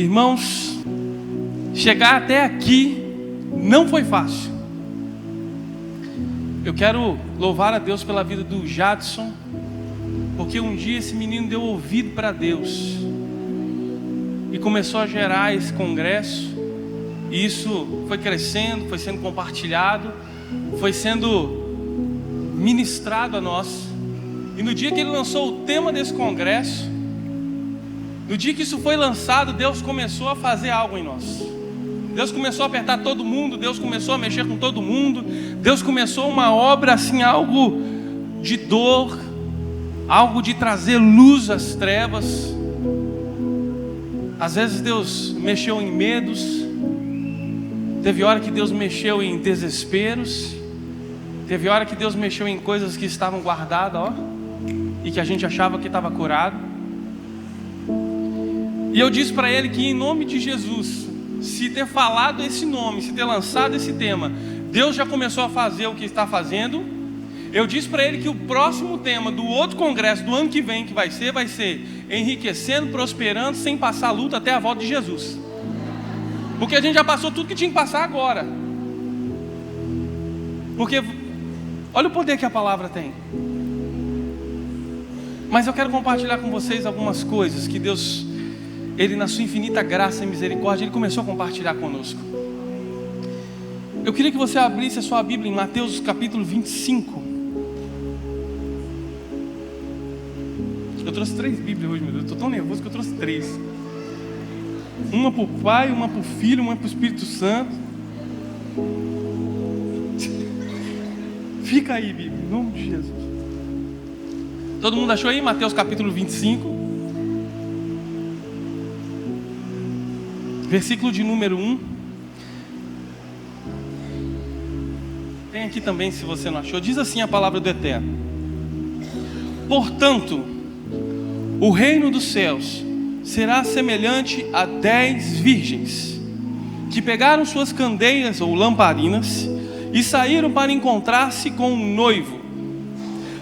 Irmãos, chegar até aqui não foi fácil. Eu quero louvar a Deus pela vida do Jadson, porque um dia esse menino deu ouvido para Deus e começou a gerar esse congresso, e isso foi crescendo, foi sendo compartilhado, foi sendo ministrado a nós. E no dia que ele lançou o tema desse congresso, no dia que isso foi lançado, Deus começou a fazer algo em nós. Deus começou a apertar todo mundo, Deus começou a mexer com todo mundo, Deus começou uma obra assim, algo de dor, algo de trazer luz às trevas. Às vezes Deus mexeu em medos, teve hora que Deus mexeu em desesperos, teve hora que Deus mexeu em coisas que estavam guardadas, e que a gente achava que estava curado. E eu disse para ele que em nome de Jesus, se ter falado esse nome, se ter lançado esse tema, Deus já começou a fazer o que está fazendo. Eu disse para ele que o próximo tema do outro congresso do ano que vem, que vai ser enriquecendo, prosperando, sem passar luta até a volta de Jesus. Porque a gente já passou tudo que tinha que passar agora. Porque olha o poder que a palavra tem. Mas eu quero compartilhar com vocês algumas coisas que Deus, Ele na sua infinita graça e misericórdia, Ele começou a compartilhar conosco. Eu queria que você abrisse a sua Bíblia em Mateus capítulo 25. Eu trouxe 3 Bíblias hoje, meu Deus. Eu estou tão nervoso que eu trouxe 3. Uma para o Pai, uma para o Filho, uma para o Espírito Santo. Fica aí, Bíblia, em nome de Jesus. Todo mundo achou aí? Mateus capítulo 25. Versículo de número 1. Tem aqui também, se você não achou. Diz assim a palavra do Eterno: portanto, o reino dos céus será semelhante a 10 virgens que pegaram suas candeias ou lamparinas e saíram para encontrar-se com um noivo.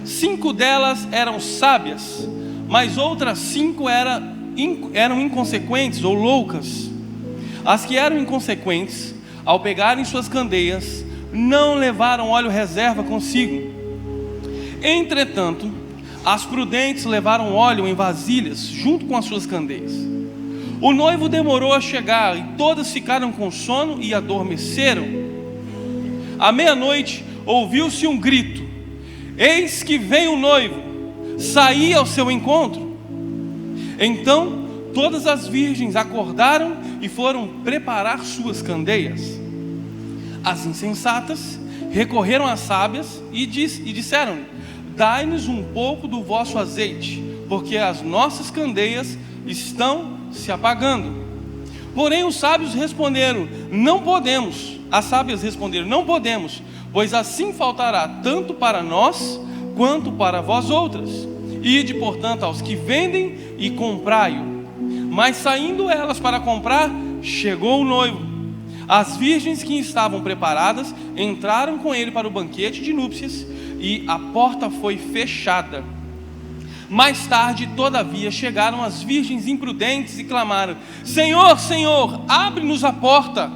5 delas eram sábias, mas outras 5 eram inconsequentes ou loucas. As que eram inconsequentes, ao pegarem suas candeias, não levaram óleo reserva consigo. Entretanto, as prudentes levaram óleo em vasilhas junto com as suas candeias. O noivo demorou a chegar e todas ficaram com sono e adormeceram. À meia-noite ouviu-se um grito: eis que vem o noivo, saí ao seu encontro. Então todas as virgens acordaram e foram preparar suas candeias. As insensatas recorreram às sábias e disseram-lhe: dai-nos um pouco do vosso azeite, porque as nossas candeias estão se apagando. Porém os sábios responderam: não podemos. As sábias responderam: não podemos, pois assim faltará tanto para nós quanto para vós outras. Ide, portanto, aos que vendem e comprai-o. Mas saindo elas para comprar, chegou o noivo. As virgens que estavam preparadas entraram com ele para o banquete de núpcias, e a porta foi fechada. Mais tarde, todavia, chegaram as virgens imprudentes e clamaram: Senhor, Senhor, abre-nos a porta.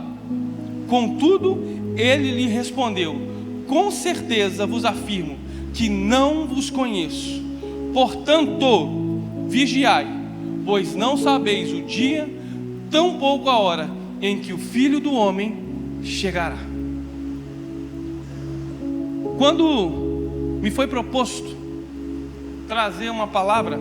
Contudo, ele lhe respondeu: com certeza vos afirmo que não vos conheço. Portanto, vigiai, pois não sabeis o dia, tampouco a hora em que o Filho do Homem chegará. Quando me foi proposto trazer uma palavra,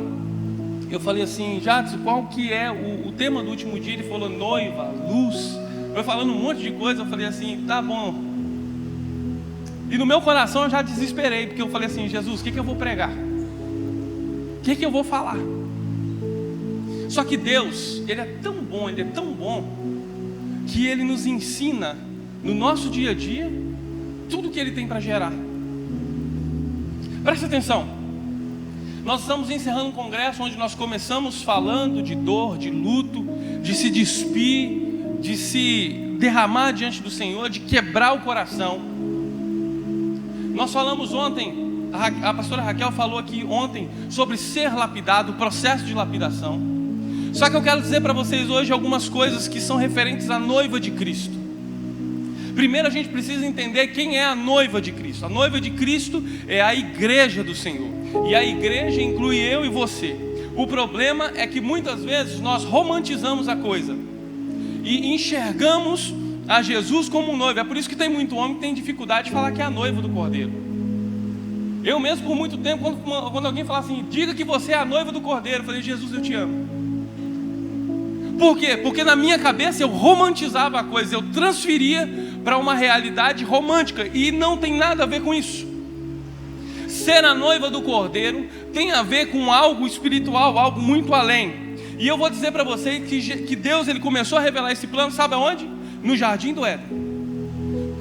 eu falei assim: Jadson, qual que é o tema do último dia? Ele falou noiva, luz. Foi falando um monte de coisa. Eu falei assim: tá bom. E no meu coração eu já desesperei, porque eu falei assim: Jesus, o que eu vou pregar? O que eu vou falar? Só que Deus, Ele é tão bom, Ele é tão bom, que Ele nos ensina no nosso dia a dia tudo que Ele tem para gerar. Preste atenção. Nós estamos encerrando um congresso onde nós começamos falando de dor, de luto, de se despir, de se derramar diante do Senhor, de quebrar o coração. Nós falamos ontem, a pastora Raquel falou aqui ontem sobre ser lapidado, o processo de lapidação. Só que eu quero dizer para vocês hoje algumas coisas que são referentes à noiva de Cristo. Primeiro a gente precisa entender quem é a noiva de Cristo. A noiva de Cristo é a igreja do Senhor. E a igreja inclui eu e você. O problema é que muitas vezes nós romantizamos a coisa e enxergamos a Jesus como um noivo. É por isso que tem muito homem que tem dificuldade de falar que é a noiva do Cordeiro. Eu mesmo por muito tempo, quando alguém fala assim, diga que você é a noiva do Cordeiro, eu falei, Jesus, eu te amo. Por quê? Porque na minha cabeça eu romantizava a coisa, eu transferia para uma realidade romântica, e não tem nada a ver com isso. Ser a noiva do Cordeiro tem a ver com algo espiritual, algo muito além. E eu vou dizer para você que Deus ele começou a revelar esse plano, sabe aonde? No Jardim do Éden.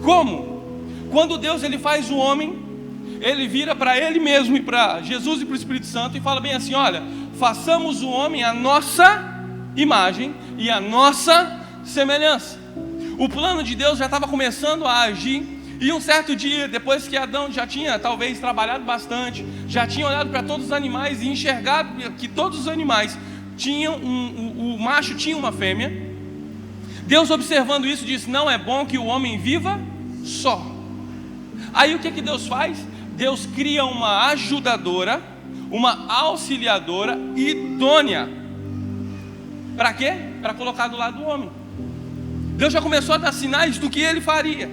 Como? Quando Deus ele faz o homem, ele vira para ele mesmo e para Jesus e para o Espírito Santo e fala bem assim, olha, façamos o homem a nossa imagem e a nossa semelhança. O plano de Deus já estava começando a agir, e um certo dia, depois que Adão já tinha talvez trabalhado bastante, já tinha olhado para todos os animais e enxergado que todos os animais tinham o macho tinha uma fêmea, Deus observando isso disse, não é bom que o homem viva só. Aí o que Deus faz? Deus cria uma ajudadora, uma auxiliadora idônea. Para quê? Para colocar do lado do homem. Deus já começou a dar sinais do que ele faria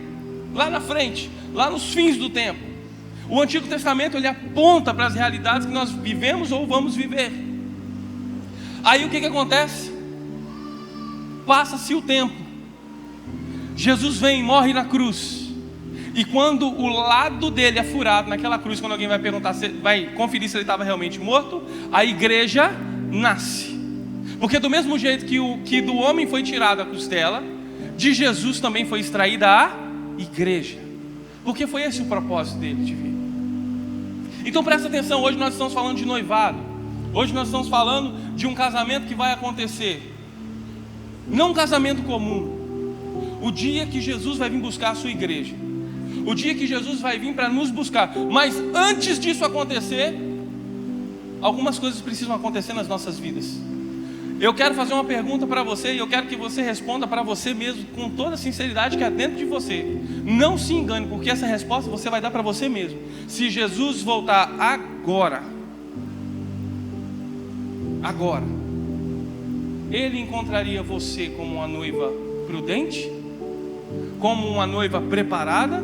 lá na frente, lá nos fins do tempo. O Antigo Testamento ele aponta para as realidades que nós vivemos ou vamos viver. Aí o que acontece? Passa-se o tempo, Jesus vem, morre na cruz, e quando o lado dele é furado naquela cruz, quando alguém vai perguntar, vai conferir se ele estava realmente morto, a igreja nasce. Porque do mesmo jeito que do homem foi tirada a costela, de Jesus também foi extraída a igreja. Porque foi esse o propósito dele de vir. Então presta atenção, hoje nós estamos falando de noivado. Hoje nós estamos falando de um casamento que vai acontecer. Não um casamento comum. O dia que Jesus vai vir buscar a sua igreja. O dia que Jesus vai vir para nos buscar. Mas antes disso acontecer, algumas coisas precisam acontecer nas nossas vidas. Eu quero fazer uma pergunta para você, e eu quero que você responda para você mesmo, com toda a sinceridade que é dentro de você. Não se engane, porque essa resposta você vai dar para você mesmo. Se Jesus voltar agora, Ele encontraria você como uma noiva prudente? Como uma noiva preparada?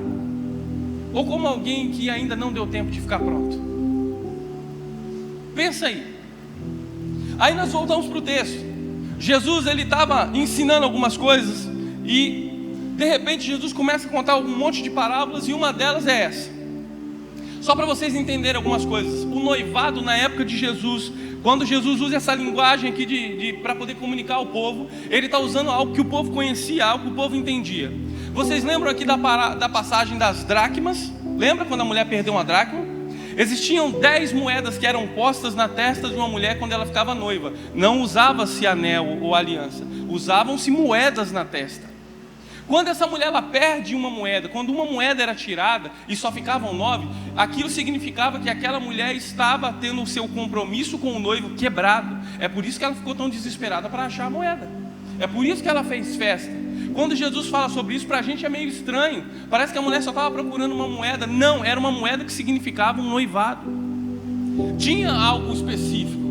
Ou como alguém que ainda não deu tempo de ficar pronto? Pensa aí. Aí nós voltamos para o texto. Jesus ele estava ensinando algumas coisas, e de repente Jesus começa a contar um monte de parábolas, e uma delas é essa. Só para vocês entenderem algumas coisas. O noivado na época de Jesus, quando Jesus usa essa linguagem aqui para poder comunicar ao povo, ele está usando algo que o povo conhecia, algo que o povo entendia. Vocês lembram aqui da passagem das dracmas? Lembra quando a mulher perdeu uma dracma? Existiam 10 moedas que eram postas na testa de uma mulher quando ela ficava noiva. Não usava-se anel ou aliança, usavam-se moedas na testa. Quando essa mulher ela perde uma moeda, quando uma moeda era tirada e só ficavam 9, aquilo significava que aquela mulher estava tendo o seu compromisso com o noivo quebrado. É por isso que ela ficou tão desesperada para achar a moeda. É por isso que ela fez festa. Quando Jesus fala sobre isso, para a gente é meio estranho. Parece que a mulher só estava procurando uma moeda. Não, era uma moeda que significava um noivado. Tinha algo específico.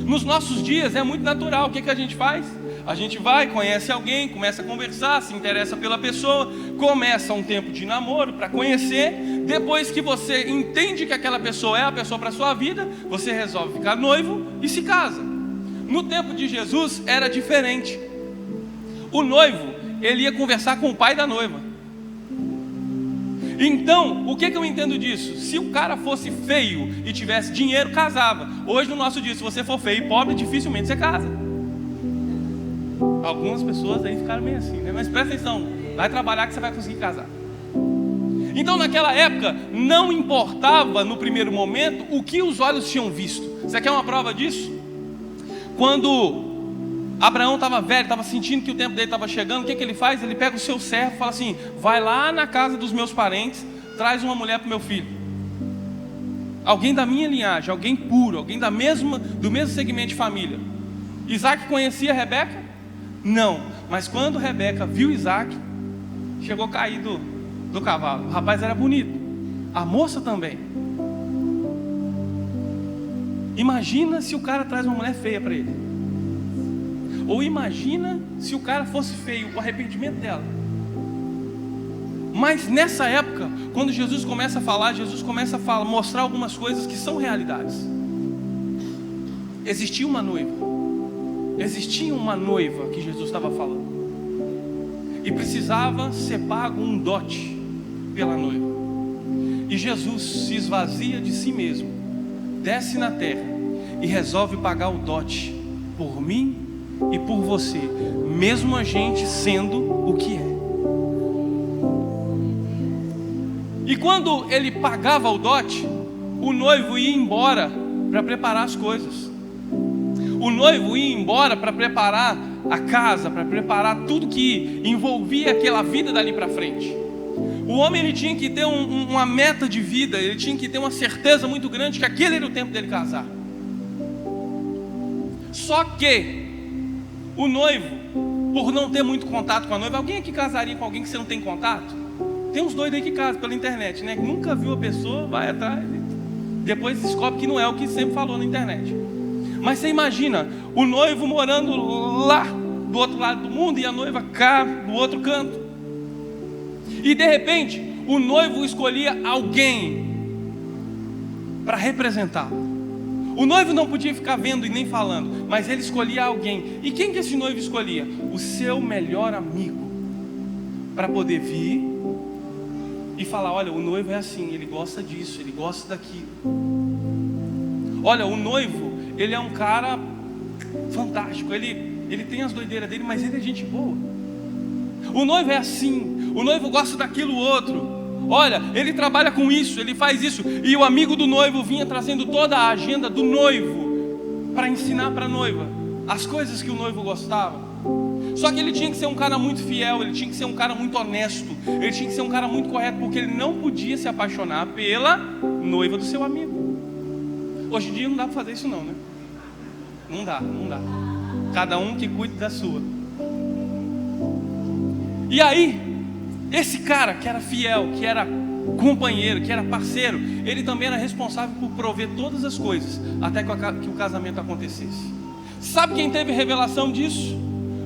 Nos nossos dias é muito natural. O que a gente faz? A gente vai, conhece alguém, começa a conversar, se interessa pela pessoa, começa um tempo de namoro para conhecer. Depois que você entende que aquela pessoa é a pessoa para a sua vida, você resolve ficar noivo e se casa. No tempo de Jesus era diferente. O noivo, ele ia conversar com o pai da noiva. Então, o que eu entendo disso? Se o cara fosse feio e tivesse dinheiro, casava. Hoje no nosso dia, se você for feio e pobre, dificilmente você casa. Algumas pessoas aí ficaram meio assim, né? Mas presta atenção, vai trabalhar que você vai conseguir casar. Então naquela época, não importava no primeiro momento o que os olhos tinham visto. Você quer uma prova disso? Quando Abraão estava velho, estava sentindo que o tempo dele estava chegando, o que ele faz? Ele pega o seu servo e fala assim, vai lá na casa dos meus parentes, traz uma mulher para o meu filho. Alguém da minha linhagem, alguém puro, alguém do mesmo segmento de família. Isaac conhecia Rebeca? Não, mas quando Rebeca viu Isaac, chegou a cair do cavalo. O rapaz era bonito, a moça também. Imagina se o cara traz uma mulher feia para ele. Ou imagina se o cara fosse feio, o arrependimento dela. Mas nessa época, quando Jesus começa a falar, mostrar algumas coisas que são realidades. Existia uma noiva que Jesus estava falando, e precisava ser pago um dote pela noiva. E Jesus se esvazia de si mesmo, desce na terra e resolve pagar o dote por mim e por você, mesmo a gente sendo o que é. E quando ele pagava o dote, o noivo ia embora para preparar as coisas. O noivo ia embora para preparar a casa, para preparar tudo que envolvia aquela vida dali para frente. O homem, ele tinha que ter uma meta de vida, ele tinha que ter uma certeza muito grande que aquele era o tempo dele casar. Só que o noivo, por não ter muito contato com a noiva, alguém aqui casaria com alguém que você não tem contato? Tem uns doidos aí que casam pela internet, né? Que nunca viu a pessoa, vai atrás, depois descobre que não é o que sempre falou na internet. Mas você imagina, o noivo morando lá do outro lado do mundo e a noiva cá do outro canto. E de repente, o noivo escolhia alguém para representá-lo. O noivo não podia ficar vendo e nem falando, mas ele escolhia alguém. E quem que esse noivo escolhia? O seu melhor amigo, para poder vir e falar: olha, o noivo é assim, ele gosta disso, ele gosta daquilo. Olha, o noivo, ele é um cara fantástico, ele tem as doideiras dele, mas ele é gente boa. O noivo é assim, o noivo gosta daquilo outro. Olha, ele trabalha com isso, ele faz isso. E o amigo do noivo vinha trazendo toda a agenda do noivo para ensinar para a noiva as coisas que o noivo gostava. Só que ele tinha que ser um cara muito fiel, ele tinha que ser um cara muito honesto, ele tinha que ser um cara muito correto, porque ele não podia se apaixonar pela noiva do seu amigo. Hoje em dia não dá para fazer isso não, né? Não dá. Cada um que cuide da sua. E aí, esse cara que era fiel, que era companheiro, que era parceiro, ele também era responsável por prover todas as coisas, até que o casamento acontecesse. Sabe quem teve revelação disso?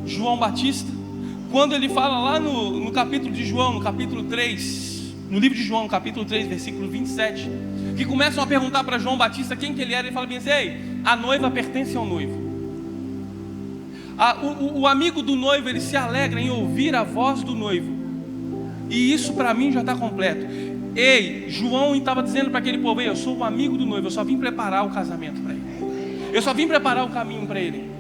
João Batista. Quando ele fala lá no capítulo de João, no capítulo 3, no livro de João, no capítulo 3, versículo 27, que começam a perguntar para João Batista quem que ele era. Ele fala bem assim: ei, a noiva pertence ao noivo. O amigo do noivo, ele se alegra em ouvir a voz do noivo. E isso para mim já está completo. Ei, João estava dizendo para aquele povo: ei, eu sou o amigo do noivo, eu só vim preparar o casamento para ele. Eu só vim preparar o caminho para ele.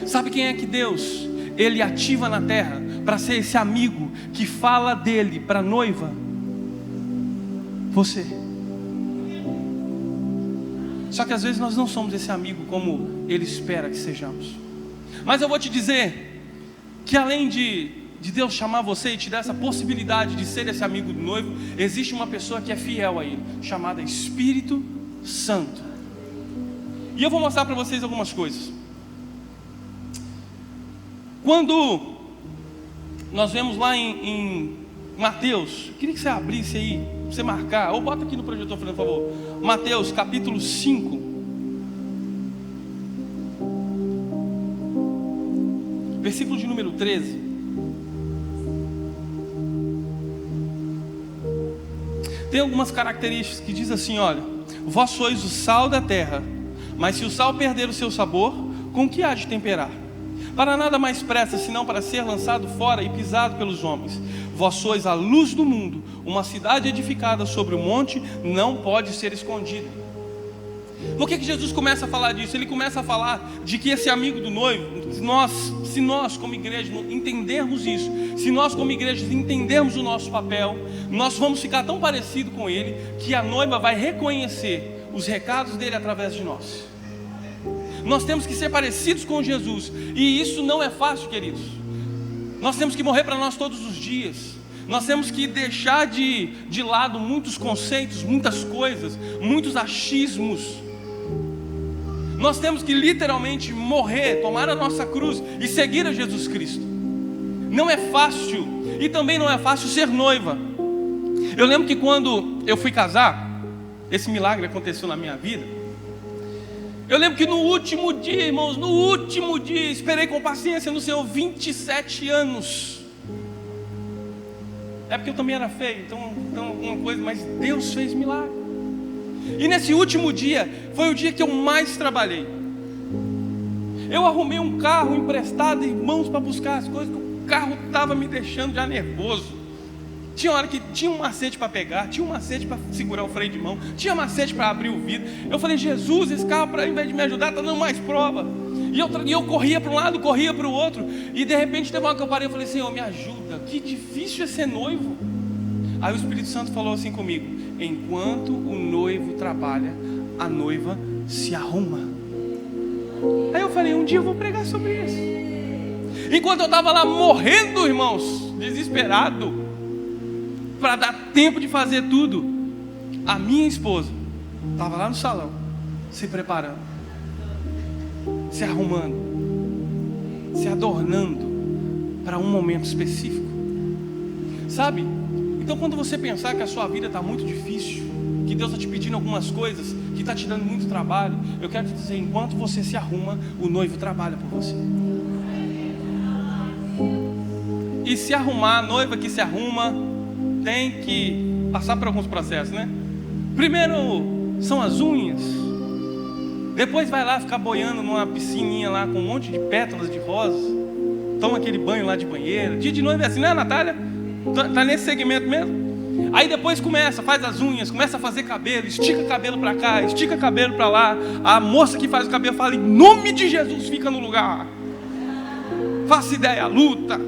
Sabe quem é que Deus, ele ativa na terra para ser esse amigo que fala dele para a noiva? Você. Só que às vezes nós não somos esse amigo como ele espera que sejamos. Mas eu vou te dizer que além de Deus chamar você e te dar essa possibilidade de ser esse amigo do noivo, existe uma pessoa que é fiel a ele, chamada Espírito Santo. E eu vou mostrar para vocês algumas coisas. Quando nós vemos lá em Mateus, eu queria que você abrisse aí, para você marcar, ou bota aqui no projetor, por favor. Mateus capítulo 5. Versículo de número 13. Tem algumas características que diz assim: olha, vós sois o sal da terra, mas se o sal perder o seu sabor, com que há de temperar? Para nada mais presta, senão para ser lançado fora e pisado pelos homens. Vós sois a luz do mundo. Uma cidade edificada sobre o monte não pode ser escondida. Por que Jesus começa a falar disso? Ele começa a falar de que esse amigo do noivo, se nós como igreja entendermos isso, se nós como igreja entendermos o nosso papel, nós vamos ficar tão parecidos com ele, que a noiva vai reconhecer os recados dele através de nós. Nós temos que ser parecidos com Jesus, e isso não é fácil, queridos. Nós temos que morrer para nós todos os dias. Nós temos que deixar de lado muitos conceitos, muitas coisas, muitos achismos. Nós temos que literalmente morrer, tomar a nossa cruz e seguir a Jesus Cristo. Não é fácil, e também não é fácil ser noiva. Eu lembro que quando eu fui casar, esse milagre aconteceu na minha vida. Eu lembro que no último dia, irmãos, no último dia, esperei com paciência no Senhor 27 anos. É porque eu também era feio, então uma coisa, mas Deus fez milagre. E nesse último dia, foi o dia que eu mais trabalhei. Eu arrumei um carro emprestado, irmãos, para buscar as coisas, que o carro estava me deixando já nervoso. Tinha hora que tinha um macete para pegar, tinha um macete para segurar o freio de mão, tinha macete para abrir o vidro. Eu falei, Jesus, esse carro, ao invés de me ajudar, está dando mais prova. E eu corria para um lado, corria para o outro. E de repente teve uma hora que eu parei e falei, Senhor, me ajuda, que difícil é ser noivo. Aí o Espírito Santo falou assim comigo: enquanto o noivo trabalha, a noiva se arruma. Aí eu falei, um dia eu vou pregar sobre isso. Enquanto eu estava lá morrendo, irmãos, desesperado, para dar tempo de fazer tudo, a minha esposa estava lá no salão, se preparando, se arrumando, se adornando para um momento específico. Sabe? Então quando você pensar que a sua vida está muito difícil, que Deus está te pedindo algumas coisas, que está te dando muito trabalho, eu quero te dizer, enquanto você se arruma, o noivo trabalha por você. E se arrumar, a noiva que se arruma tem que passar por alguns processos, né? Primeiro são as unhas. Depois vai lá ficar boiando numa piscininha lá com um monte de pétalas de rosa. Toma aquele banho lá de banheira. Dia de noiva é assim, né, Natália? Tá nesse segmento mesmo? Aí depois faz as unhas, começa a fazer cabelo, estica cabelo pra cá, estica cabelo pra lá. A moça que faz o cabelo fala, em nome de Jesus, fica no lugar. Faça ideia, luta.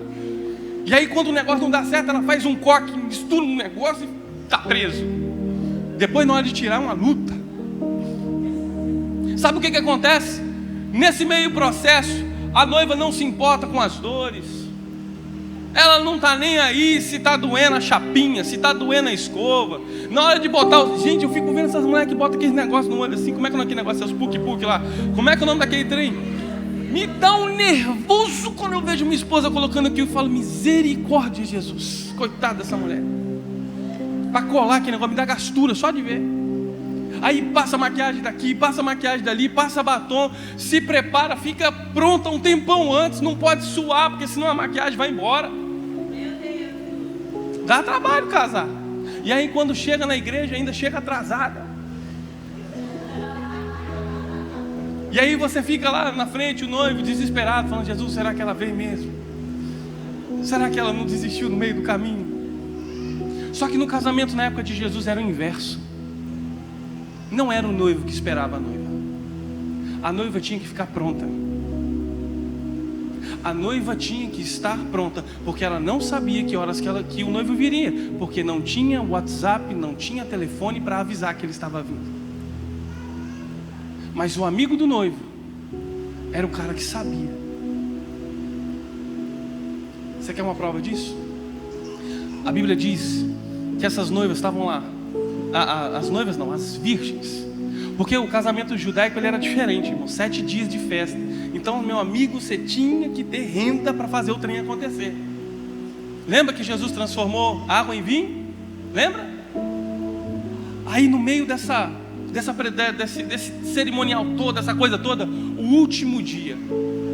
E aí quando o negócio não dá certo, ela faz um coque, mistura um negócio e está preso. Depois na hora de tirar, uma luta. Sabe o que acontece? Nesse meio processo, a noiva não se importa com as dores. Ela não está nem aí se está doendo a chapinha, se está doendo a escova. Na hora de botar gente, eu fico vendo essas mulheres que botam aquele negócio no olho assim. Como é que é aquele negócio, seus puk-puk lá? Como é que é o nome daquele trem? Me dá um nervoso quando eu vejo minha esposa colocando aquilo. Eu falo, misericórdia, Jesus. Coitada dessa mulher. Para colar aquele negócio, me dá gastura só de ver. Aí passa maquiagem daqui, passa maquiagem dali, passa batom, se prepara, fica pronta um tempão antes. Não pode suar, porque senão a maquiagem vai embora. Dá trabalho casar. E aí quando chega na igreja, ainda chega atrasada. E aí você fica lá na frente, o noivo desesperado, falando, Jesus, será que ela veio mesmo? Será que ela não desistiu no meio do caminho? Só que no casamento na época de Jesus era o inverso. Não era o noivo que esperava a noiva. A noiva tinha que ficar pronta. A noiva tinha que estar pronta, porque ela não sabia que horas que o noivo viria, porque não tinha WhatsApp, não tinha telefone para avisar que ele estava vindo. Mas o amigo do noivo era o cara que sabia. Você quer uma prova disso? A Bíblia diz que essas noivas estavam lá. As noivas não, as virgens. Porque o casamento judaico ele era diferente, irmão. 7 dias de festa. Então, meu amigo, você tinha que ter renda para fazer o trem acontecer. Lembra que Jesus transformou água em vinho? Lembra? Aí no meio desse cerimonial todo, essa coisa toda, o último dia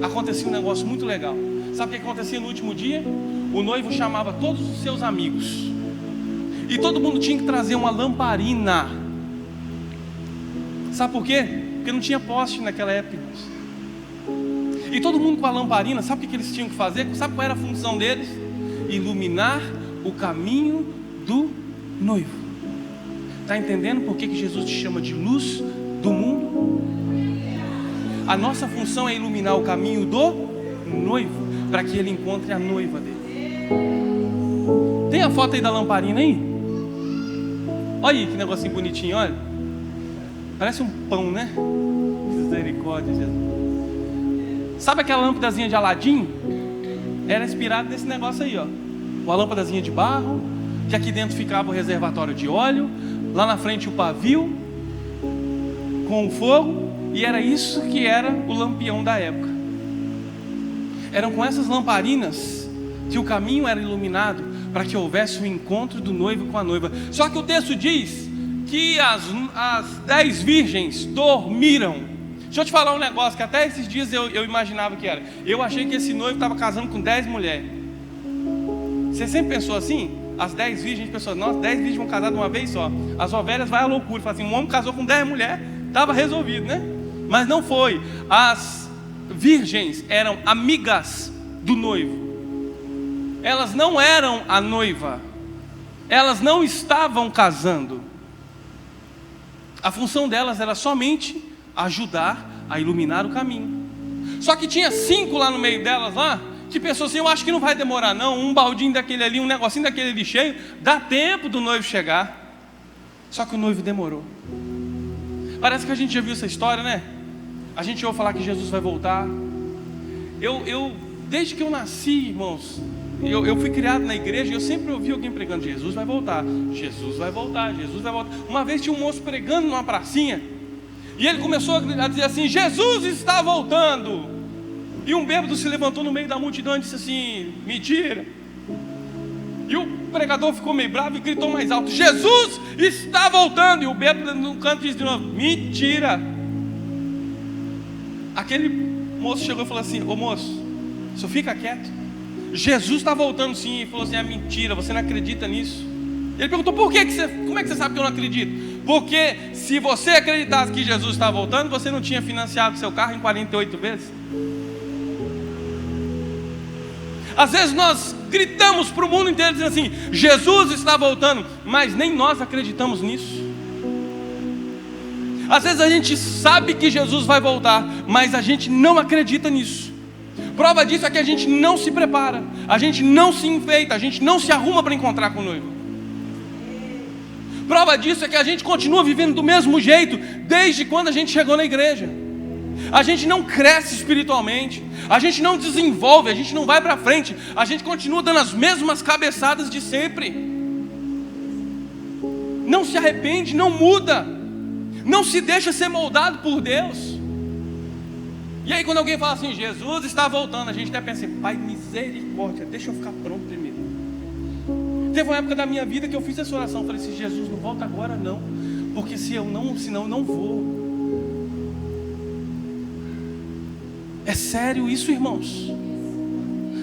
acontecia um negócio muito legal. Sabe o que acontecia no último dia? O noivo chamava todos os seus amigos e todo mundo tinha que trazer uma lamparina. Sabe por quê? Porque não tinha poste naquela época. E todo mundo com a lamparina, sabe o que eles tinham que fazer? Sabe qual era a função deles? Iluminar o caminho do noivo. Está entendendo por que Jesus te chama de luz do mundo? A nossa função é iluminar o caminho do noivo, para que ele encontre a noiva dele. Tem a foto aí da lamparina aí? Olha aí que negocinho bonitinho, olha. Parece um pão, né? Misericórdia, Jesus. Sabe aquela lâmpadazinha de Aladim? Era inspirada nesse negócio aí, ó. Uma lâmpadazinha de barro, que aqui dentro ficava o reservatório de óleo, lá na frente o pavio com o fogo, E era isso que era o lampião da época. Eram com essas lamparinas que o caminho era iluminado para que houvesse o encontro do noivo com a noiva. Só que o texto diz que as 10 virgens dormiram. Deixa eu te falar um negócio que até esses dias eu imaginava que era. Eu achei que esse noivo estava casando com 10 mulheres. Você sempre pensou assim? As 10 virgens, pessoas, nossa, 10 virgens vão casar de uma vez só. As ovelhas vai à loucura. Fala assim, um homem casou com 10 mulheres, estava resolvido, né? Mas não foi. As virgens eram amigas do noivo. Elas não eram a noiva. Elas não estavam casando. A função delas era somente ajudar a iluminar o caminho. Só que tinha 5 lá no meio delas lá, que pensou assim, eu acho que não vai demorar não, um baldinho daquele ali, um negocinho daquele ali cheio, dá tempo do noivo chegar. Só que o noivo demorou. Parece que a gente já viu essa história, né? A gente ouve falar que Jesus vai voltar. Desde que eu nasci, irmãos, eu fui criado na igreja e eu sempre ouvi alguém pregando, Jesus vai voltar, Jesus vai voltar, Jesus vai voltar. Uma vez tinha um moço pregando numa pracinha, e ele começou a dizer assim, Jesus está voltando. E um bêbado se levantou no meio da multidão e disse assim, mentira. E o pregador ficou meio bravo e gritou mais alto, Jesus está voltando. E o bêbado no canto disse de novo, mentira. Aquele moço chegou e falou assim, ô moço, só fica quieto. Jesus está voltando sim. Ele falou assim, é mentira, você não acredita nisso. Ele perguntou, por que você, como é que você sabe que eu não acredito? Porque se você acreditasse que Jesus está voltando, você não tinha financiado seu carro em 48 vezes. Às vezes nós gritamos para o mundo inteiro dizendo assim, Jesus está voltando, mas nem nós acreditamos nisso. Às vezes a gente sabe que Jesus vai voltar, mas a gente não acredita nisso. Prova disso é que a gente não se prepara, a gente não se enfeita, a gente não se arruma para encontrar com o noivo. Prova disso é que a gente continua vivendo do mesmo jeito desde quando a gente chegou na igreja. A gente não cresce espiritualmente, a gente não desenvolve, a gente não vai para frente, a gente continua dando as mesmas cabeçadas de sempre. Não se arrepende, não muda, não se deixa ser moldado por Deus. E aí quando alguém fala assim, Jesus está voltando, a gente até pensa assim, Pai, misericórdia, deixa eu ficar pronto primeiro. Teve uma época da minha vida que eu fiz essa oração, falei assim, Jesus, não volta agora não, porque senão eu não vou. É sério isso, irmãos?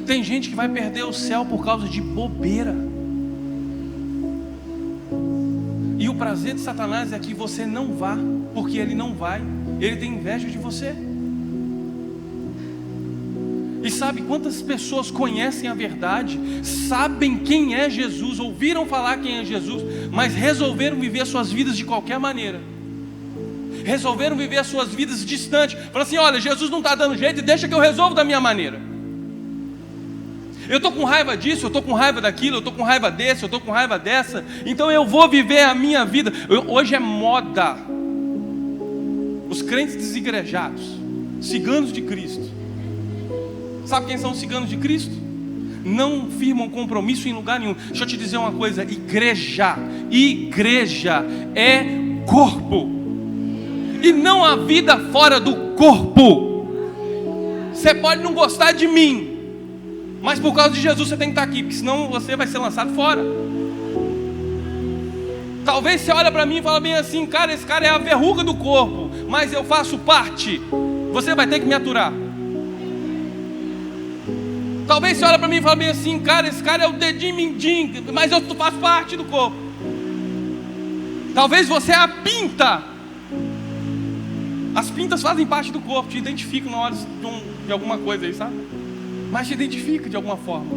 Tem gente que vai perder o céu por causa de bobeira. E o prazer de Satanás é que você não vá, porque ele não vai, ele tem inveja de você. E sabe quantas pessoas conhecem a verdade, sabem quem é Jesus, ouviram falar quem é Jesus, mas resolveram viver suas vidas de qualquer maneira. Resolveram viver as suas vidas distantes. Falaram assim, olha, Jesus não está dando jeito, deixa que eu resolvo da minha maneira. Eu estou com raiva disso, eu estou com raiva daquilo, eu estou com raiva desse, eu estou com raiva dessa, então eu vou viver a minha vida. Hoje é moda os crentes desigrejados, ciganos de Cristo. Sabe quem são os ciganos de Cristo? Não firmam compromisso em lugar nenhum. Deixa eu te dizer uma coisa, igreja é corpo. E não há vida fora do corpo. Você pode não gostar de mim, mas por causa de Jesus você tem que estar aqui, porque senão você vai ser lançado fora. Talvez você olha para mim e fala bem assim, cara, esse cara é a verruga do corpo, mas eu faço parte. Você vai ter que me aturar. Talvez você olha para mim e fala bem assim, cara, esse cara é o dedinho mindinho, mas eu faço parte do corpo. Talvez você é a pinta. As pintas fazem parte do corpo, te identificam na hora de alguma coisa aí, sabe? Mas te identifica de alguma forma.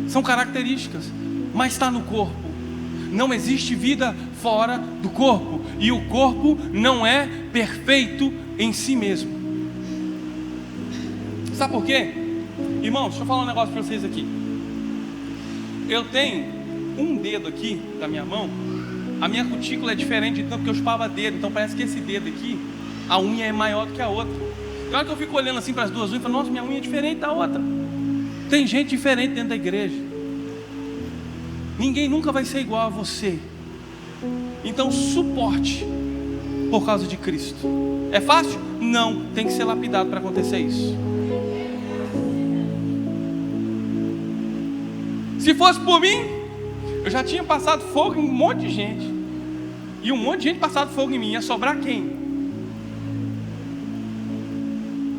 São características, mas está no corpo. Não existe vida fora do corpo. E o corpo não é perfeito em si mesmo. Sabe por quê? Irmãos, deixa eu falar um negócio para vocês aqui. Eu tenho um dedo aqui da minha mão. A minha cutícula é diferente de tanto que eu chupava dedo. Então parece que esse dedo aqui, a unha é maior do que a outra. E a hora que eu fico olhando assim para as duas unhas, eu falo, nossa, minha unha é diferente da outra. Tem gente diferente dentro da igreja. Ninguém nunca vai ser igual a você. Então suporte por causa de Cristo. É fácil? Não, tem que ser lapidado para acontecer isso. Se fosse por mim, eu já tinha passado fogo em um monte de gente. E um monte de gente passado fogo em mim. Ia sobrar quem?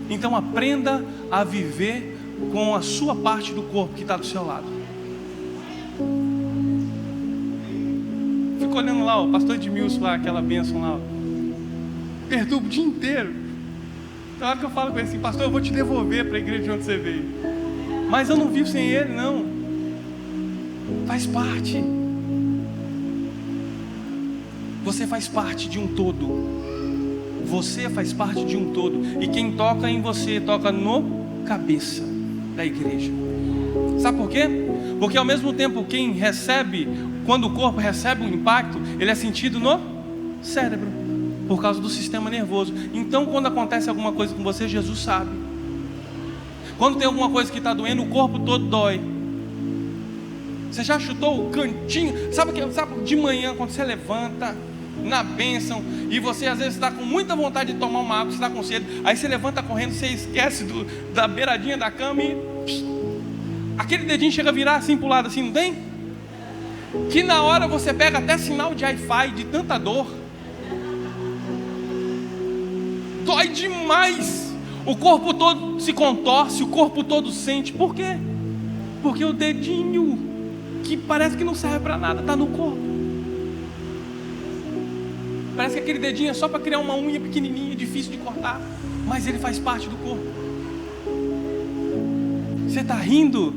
Então aprenda a viver com a sua parte do corpo que está do seu lado. Fico olhando lá, o pastor Edmilson lá, aquela bênção lá. Perturba o dia inteiro. Na hora que eu falo com ele assim, pastor, eu vou te devolver para a igreja de onde você veio. Mas eu não vivo sem ele, não. Faz parte. Você faz parte de um todo. Você faz parte de um todo. E quem toca em você, toca no cabeça da igreja. Sabe por quê? Porque ao mesmo tempo quem recebe, quando o corpo recebe um impacto, ele é sentido no cérebro, por causa do sistema nervoso. Então quando acontece alguma coisa com você, Jesus sabe. Quando tem alguma coisa que está doendo, o corpo todo dói. Você já chutou o cantinho? Sabe de manhã, quando você levanta na bênção, e você às vezes está com muita vontade de tomar uma água, você está com sede, aí você levanta correndo, você esquece da beiradinha da cama e aquele dedinho chega a virar assim para o lado, assim, não tem? Que na hora você pega até sinal de Wi-Fi, de tanta dor. Dói demais. O corpo todo se contorce, o corpo todo sente. Por quê? Porque o dedinho, que parece que não serve para nada, está no corpo. Parece que aquele dedinho é só para criar uma unha pequenininha, difícil de cortar, mas ele faz parte do corpo. Você está rindo,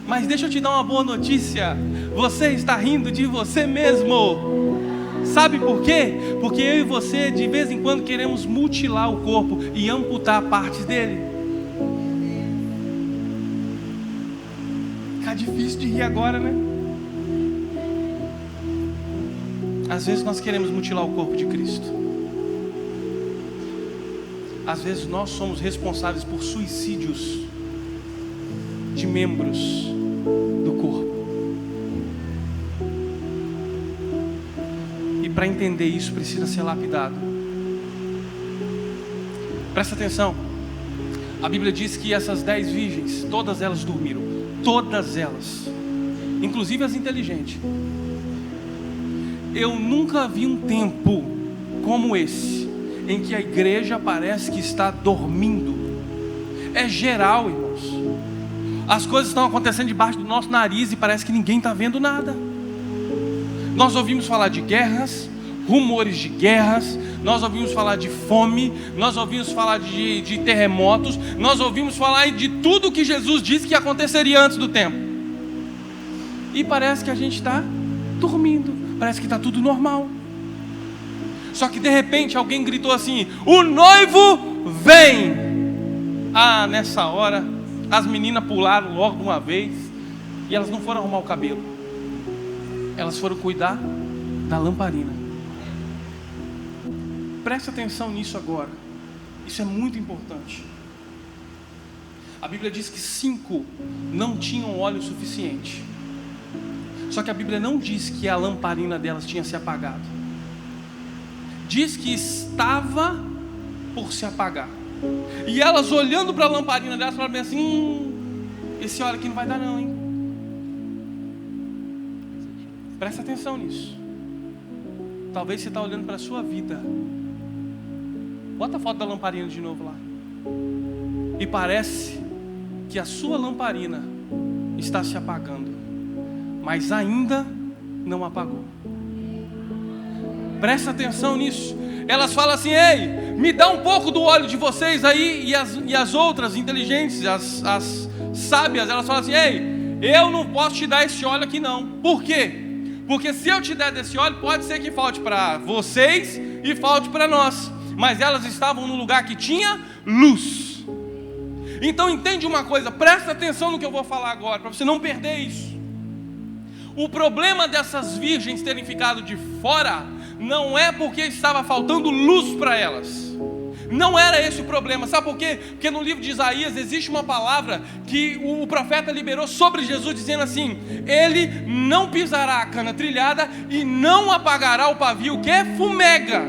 mas deixa eu te dar uma boa notícia. Você está rindo de você mesmo. Sabe por quê? Porque eu e você de vez em quando queremos mutilar o corpo e amputar partes dele. Fica difícil de rir agora, né? Às vezes nós queremos mutilar o corpo de Cristo. Às vezes nós somos responsáveis por suicídios de membros do corpo. E para entender isso precisa ser lapidado. Presta atenção. A Bíblia diz que essas 10 virgens, todas elas dormiram. Todas elas, inclusive as inteligentes. Eu nunca vi um tempo como esse, em que a igreja parece que está dormindo. É geral, irmãos. As coisas estão acontecendo debaixo do nosso nariz e parece que ninguém está vendo nada. Nós ouvimos falar de guerras, rumores de guerras, nós ouvimos falar de fome, nós ouvimos falar de terremotos, nós ouvimos falar de tudo que Jesus disse que aconteceria antes do tempo. E parece que a gente está dormindo. Parece que está tudo normal. Só que de repente alguém gritou assim: o noivo vem. Ah, nessa hora as meninas pularam logo de uma vez. E elas não foram arrumar o cabelo, elas foram cuidar da lamparina. Presta atenção nisso agora. Isso é muito importante. A Bíblia diz que 5 não tinham óleo suficiente. Só que a Bíblia não diz que a lamparina delas tinha se apagado. Diz que estava por se apagar. E elas olhando para a lamparina delas, falaram assim: esse óleo aqui não vai dar não, hein? Presta atenção nisso. Talvez você está olhando para a sua vida. Bota a foto da lamparina de novo lá. E parece que a sua lamparina está se apagando, mas ainda não apagou. Presta atenção nisso. Elas falam assim: ei, me dá um pouco do óleo de vocês aí. E as outras inteligentes, as sábias, elas falam assim: ei, eu não posso te dar esse óleo aqui não. Por quê? Porque se eu te der desse óleo, pode ser que falte para vocês e falte para nós. Mas elas estavam num lugar que tinha luz. Então entende uma coisa, presta atenção no que eu vou falar agora, para você não perder isso. O problema dessas virgens terem ficado de fora não é porque estava faltando luz para elas. Não era esse o problema. Sabe por quê? Porque no livro de Isaías existe uma palavra que o profeta liberou sobre Jesus, dizendo assim: ele não pisará a cana trilhada e não apagará o pavio que fumega.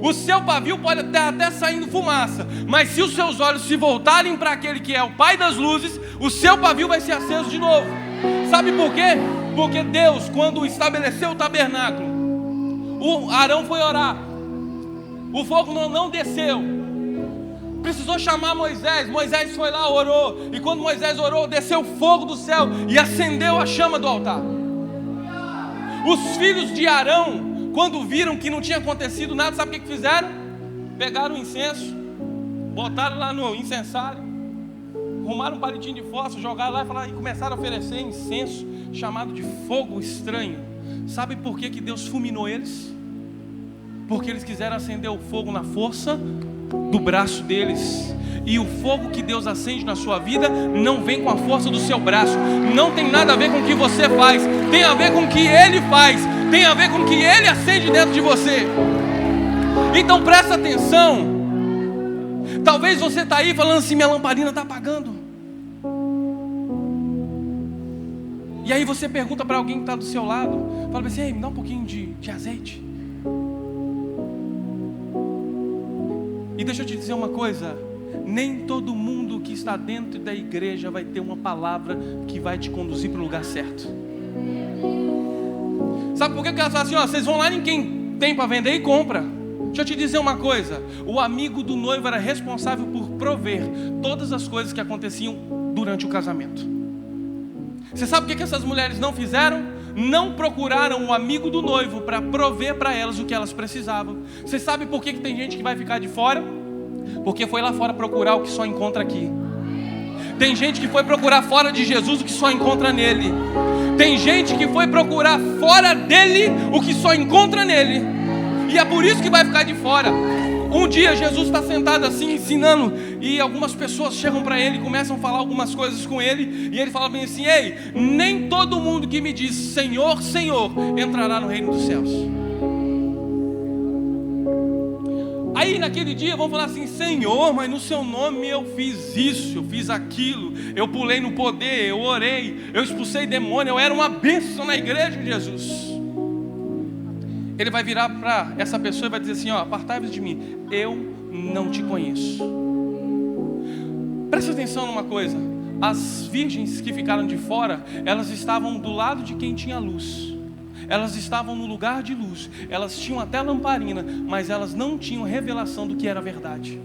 O seu pavio pode até saindo fumaça, mas se os seus olhos se voltarem para aquele que é o Pai das luzes, o seu pavio vai ser aceso de novo. Sabe por quê? Porque Deus, quando estabeleceu o tabernáculo, o Arão foi orar, o fogo não desceu, precisou chamar Moisés. Moisés foi lá, orou, e quando Moisés orou, desceu fogo do céu e acendeu a chama do altar. Os filhos de Arão, quando viram que não tinha acontecido nada, sabe o que fizeram? Pegaram o incenso, botaram lá no incensário, arrumaram um palitinho de fósforo, jogaram lá e começaram a oferecer incenso, chamado de fogo estranho. Sabe por que Deus fulminou eles? Porque eles quiseram acender o fogo na força do braço deles. E o fogo que Deus acende na sua vida não vem com a força do seu braço, não tem nada a ver com o que você faz, tem a ver com o que Ele faz, tem a ver com o que Ele acende dentro de você. Então presta atenção. Talvez você está aí falando assim: minha lamparina está apagando. E aí você pergunta para alguém que está do seu lado, fala assim: ei, me dá um pouquinho de azeite. E deixa eu te dizer uma coisa: nem todo mundo que está dentro da igreja vai ter uma palavra que vai te conduzir para o lugar certo. Sabe por que elas falam assim: ó, vocês vão lá em quem tem para vender e compra. Deixa eu te dizer uma coisa: o amigo do noivo era responsável por prover todas as coisas que aconteciam durante o casamento. Você sabe o que essas mulheres não fizeram? Não procuraram o amigo do noivo para prover para elas o que elas precisavam. Você sabe por que tem gente que vai ficar de fora? Porque foi lá fora procurar o que só encontra aqui. Tem gente que foi procurar fora de Jesus o que só encontra nele. Tem gente que foi procurar fora dele o que só encontra nele. E é por isso que vai ficar de fora. Um dia Jesus está sentado assim ensinando, e algumas pessoas chegam para ele e começam a falar algumas coisas com ele, e ele fala bem assim: ei, nem todo mundo que me diz Senhor, Senhor entrará no reino dos céus. Aí naquele dia vão falar assim: Senhor, mas no seu nome eu fiz isso, eu fiz aquilo, eu pulei no poder, eu orei, eu expulsei demônio, eu era uma bênção na igreja de Jesus. Ele vai virar para essa pessoa e vai dizer assim: ó, apartai-vos de mim, eu não te conheço. Presta atenção numa coisa: as virgens que ficaram de fora, elas estavam do lado de quem tinha luz, elas estavam no lugar de luz, elas tinham até lamparina, mas elas não tinham revelação do que era verdade.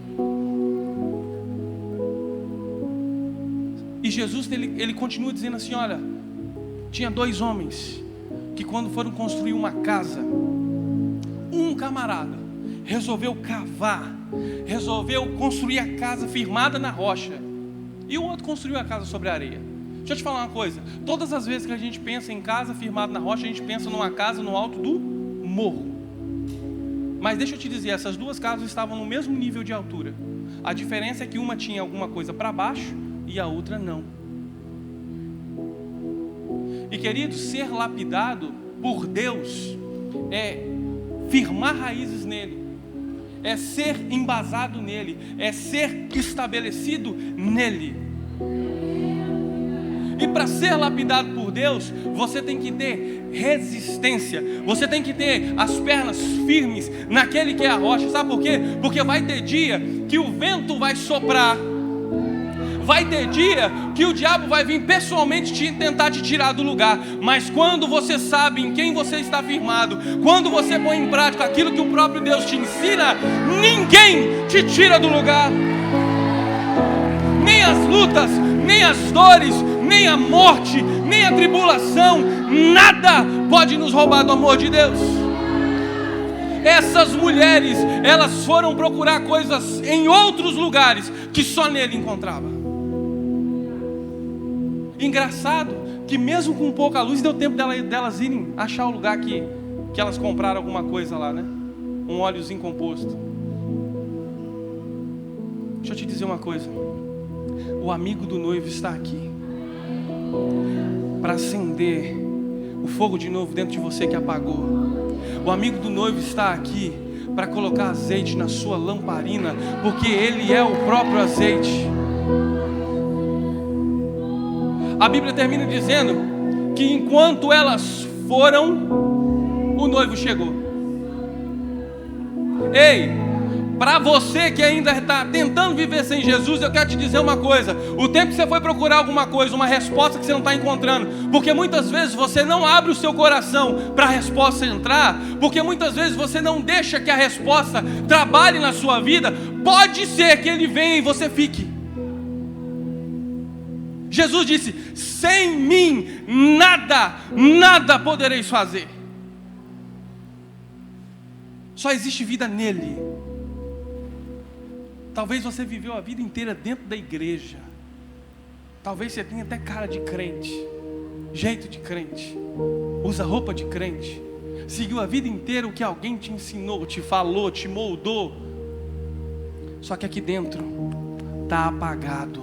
E Jesus, ele continua dizendo assim: olha, tinha 2 homens que quando foram construir uma casa, um camarada resolveu cavar, resolveu construir a casa firmada na rocha, e o outro construiu a casa sobre a areia. Deixa eu te falar uma coisa: todas as vezes que a gente pensa em casa firmada na rocha, a gente pensa numa casa no alto do morro. Mas deixa eu te dizer, essas 2 casas estavam no mesmo nível de altura. A diferença é que uma tinha alguma coisa para baixo e a outra não. E querido, ser lapidado por Deus é firmar raízes nele, é ser embasado nele, é ser estabelecido nele. E para ser lapidado por Deus, você tem que ter resistência, você tem que ter as pernas firmes naquele que é a rocha. Sabe por quê? Porque vai ter dia que o vento vai soprar, vai ter dia que o diabo vai vir pessoalmente tentar te tirar do lugar. Mas quando você sabe em quem você está firmado, quando você põe em prática aquilo que o próprio Deus te ensina, ninguém te tira do lugar. Nem as lutas, nem as dores, nem a morte, nem a tribulação, nada pode nos roubar do amor de Deus. Essas mulheres, elas foram procurar coisas em outros lugares que só nele encontrava. Engraçado que mesmo com pouca luz, deu tempo delas irem achar o lugar que elas compraram alguma coisa lá, né? Um óleozinho composto. Deixa eu te dizer uma coisa: o amigo do noivo está aqui para acender o fogo de novo dentro de você que apagou. O amigo do noivo está aqui para colocar azeite na sua lamparina, porque ele é o próprio azeite. A Bíblia termina dizendo que enquanto elas foram, o noivo chegou. Ei, para você que ainda está tentando viver sem Jesus, eu quero te dizer uma coisa: o tempo que você foi procurar alguma coisa, uma resposta que você não está encontrando, porque muitas vezes você não abre o seu coração para a resposta entrar, porque muitas vezes você não deixa que a resposta trabalhe na sua vida, pode ser que ele venha e você fique. Jesus disse: sem mim nada podereis fazer. Só existe vida nele. Talvez você viveu a vida inteira dentro da igreja. Talvez você tenha até cara de crente, jeito de crente, usa roupa de crente, seguiu a vida inteira o que alguém te ensinou, te falou, te moldou. Só que aqui dentro está apagado.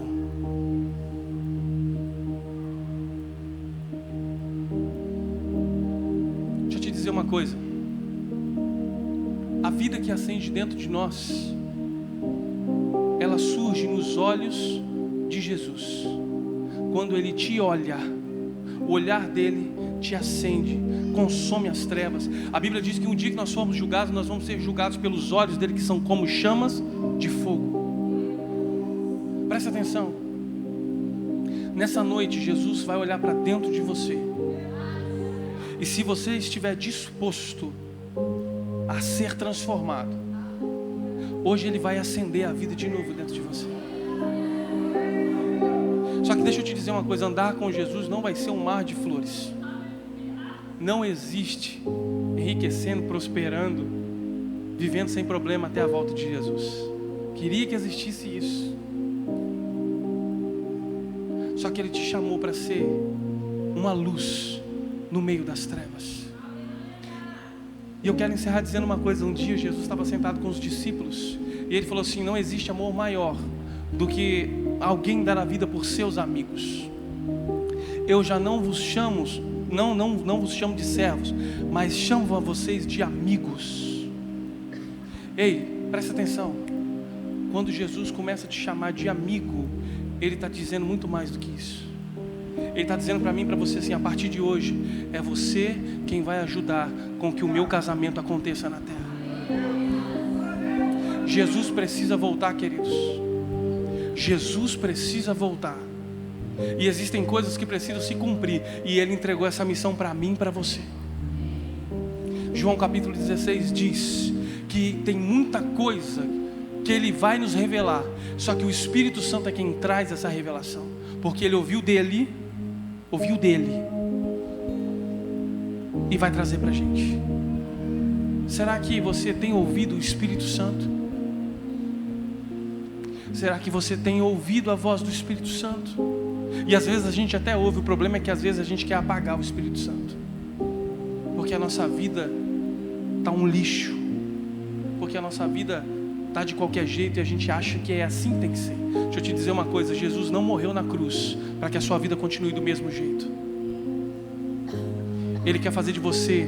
Deixa eu te dizer uma coisa: a vida que acende dentro de nós, ela surge nos olhos de Jesus. Quando Ele te olha, o olhar dele te acende, consome as trevas. A Bíblia diz que um dia que nós formos julgados, nós vamos ser julgados pelos olhos dele, que são como chamas de fogo. Presta atenção. Nessa noite, Jesus vai olhar para dentro de você. E se você estiver disposto a ser transformado, hoje Ele vai acender a vida de novo dentro de você. Só que deixa eu te dizer uma coisa: andar com Jesus não vai ser um mar de flores. Não existe enriquecendo, prosperando, vivendo sem problema até a volta de Jesus. Queria que existisse isso. Só que Ele te chamou para ser uma luz no meio das trevas. E eu quero encerrar dizendo uma coisa. Um dia Jesus estava sentado com os discípulos e Ele falou assim: não existe amor maior do que alguém dar a vida por seus amigos. Eu já não vos chamo, não vos chamo de servos, mas chamo a vocês de amigos. Ei, presta atenção. Quando Jesus começa a te chamar de amigo, Ele está dizendo muito mais do que isso. Ele está dizendo para mim e para você assim: a partir de hoje, é você quem vai ajudar com que o meu casamento aconteça na terra. Jesus precisa voltar, queridos. Jesus precisa voltar. E existem coisas que precisam se cumprir, e Ele entregou essa missão para mim e para você. João capítulo 16 diz que tem muita coisa que Ele vai nos revelar, só que o Espírito Santo é quem traz essa revelação, porque Ele ouviu dele e vai trazer para a gente. Será que você tem ouvido o Espírito Santo? Será que você tem ouvido a voz do Espírito Santo? E às vezes a gente até ouve, o problema é que às vezes a gente quer apagar o Espírito Santo, porque a nossa vida está um lixo, porque a nossa vida está de qualquer jeito e a gente acha que é assim que tem que ser. Deixa eu te dizer uma coisa: Jesus não morreu na cruz para que a sua vida continue do mesmo jeito. Ele quer fazer de você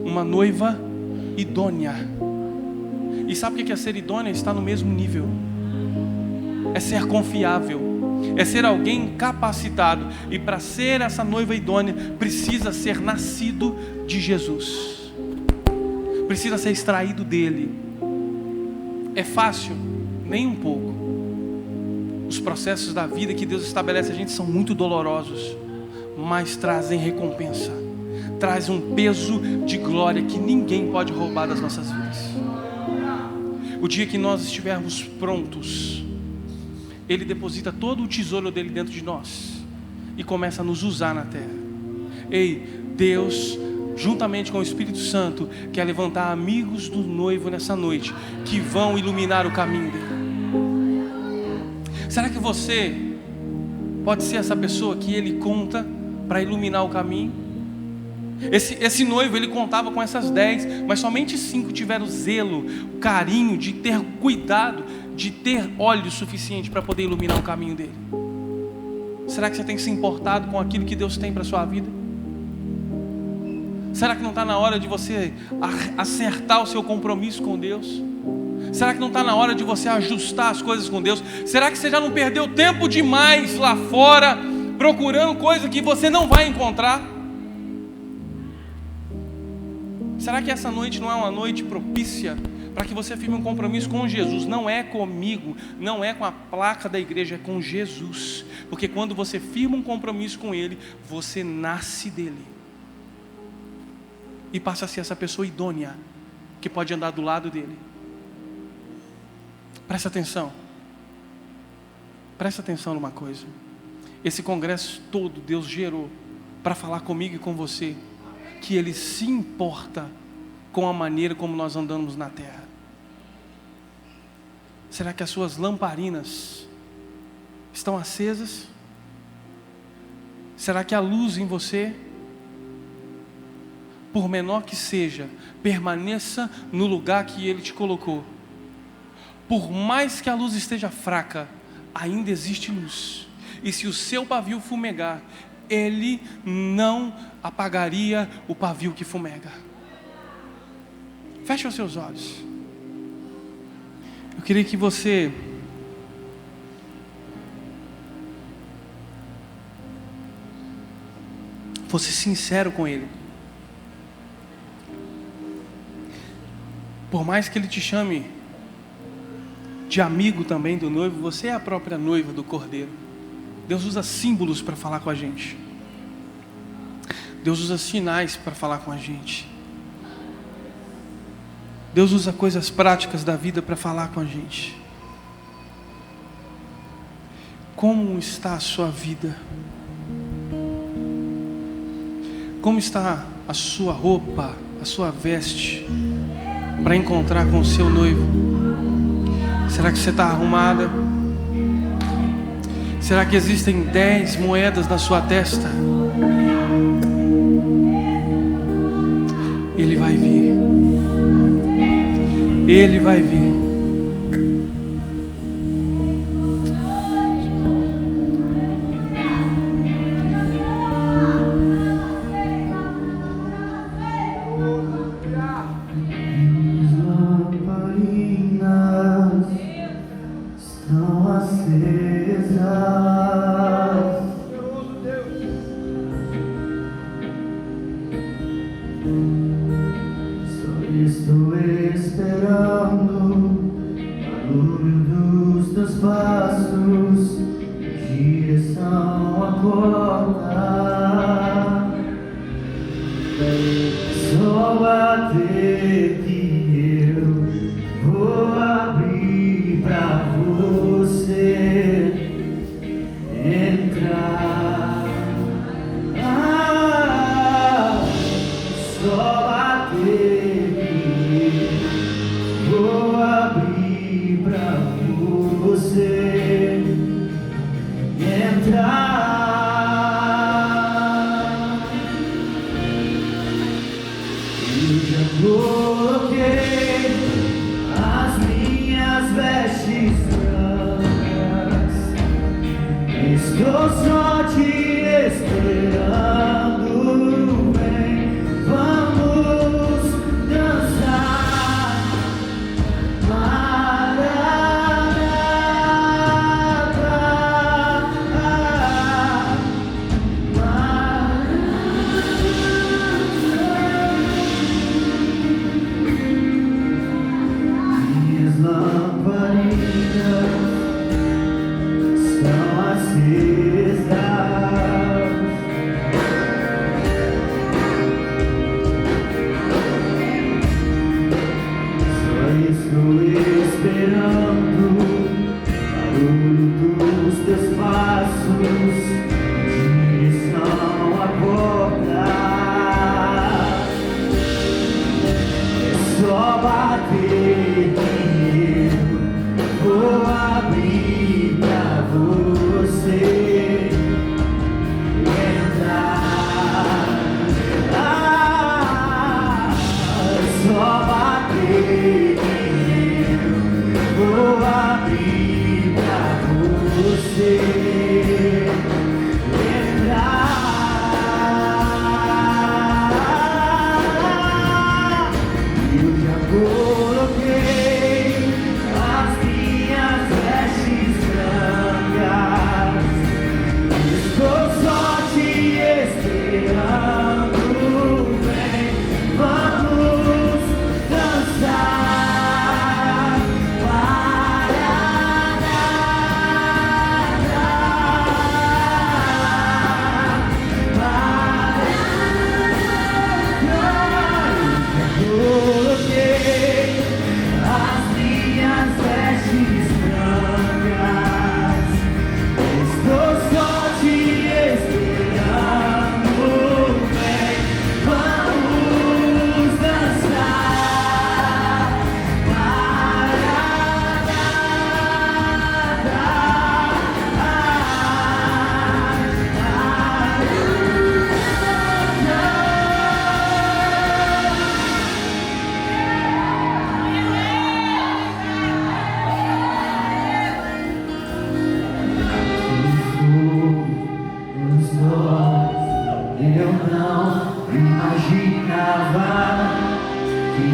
uma noiva idônea. E sabe o que é ser idônea? Está no mesmo nível. É ser confiável, é ser alguém capacitado. E para ser essa noiva idônea, precisa ser nascido de Jesus, precisa ser extraído dele. É fácil? Nem um pouco. Os processos da vida que Deus estabelece a gente são muito dolorosos, mas trazem recompensa, traz um peso de glória que ninguém pode roubar das nossas vidas. O dia que nós estivermos prontos, Ele deposita todo o tesouro dele dentro de nós e começa a nos usar na terra. Ei, Deus, juntamente com o Espírito Santo, quer levantar amigos do noivo nessa noite, que vão iluminar o caminho dele. Será que você pode ser essa pessoa que ele conta para iluminar o caminho? Esse noivo, ele contava com essas 10, mas somente 5 tiveram zelo, o carinho de ter cuidado, de ter óleo suficiente para poder iluminar o caminho dele. Será que você tem se importado com aquilo que Deus tem para a sua vida? Será que não está na hora de você acertar o seu compromisso com Deus? Será que não está na hora de você ajustar as coisas com Deus? Será que você já não perdeu tempo demais lá fora, procurando coisa que você não vai encontrar? Será que essa noite não é uma noite propícia para que você firme um compromisso com Jesus. Não é comigo, não é com a placa da igreja, é com Jesus. Porque quando você firma um compromisso com Ele, você nasce dele e passa a ser essa pessoa idônea que pode andar do lado dele. Presta atenção. Presta atenção numa coisa. Esse congresso todo Deus gerou para falar comigo e com você que Ele se importa com a maneira como nós andamos na terra. Será que as suas lamparinas estão acesas? Será que a luz em você, por menor que seja, permaneça no lugar que Ele te colocou? Por mais que a luz esteja fraca, ainda existe luz. E se o seu pavio fumegar, Ele não apagaria o pavio que fumega. Feche os seus olhos. Eu queria que você fosse sincero com Ele. Por mais que Ele te chame de amigo também do noivo, você é a própria noiva do Cordeiro. Deus usa símbolos para falar com a gente. Deus usa sinais para falar com a gente. Deus usa coisas práticas da vida para falar com a gente. Como está a sua vida? Como está a sua roupa, a sua veste, para encontrar com o seu noivo? Será que você está arrumada? Será que existem 10 moedas na sua testa? Ele vai vir. Ele vai vir. Estou esperando o barulho dos teus passos, direção à porta. Só bater que eu vou abrir pra você entrar. Só vou abrir pra você entrar. Eu já coloquei as minhas vestes brancas, estou só te esperando. Vem, vamos dançar. Minhas lamparinas estão acesas.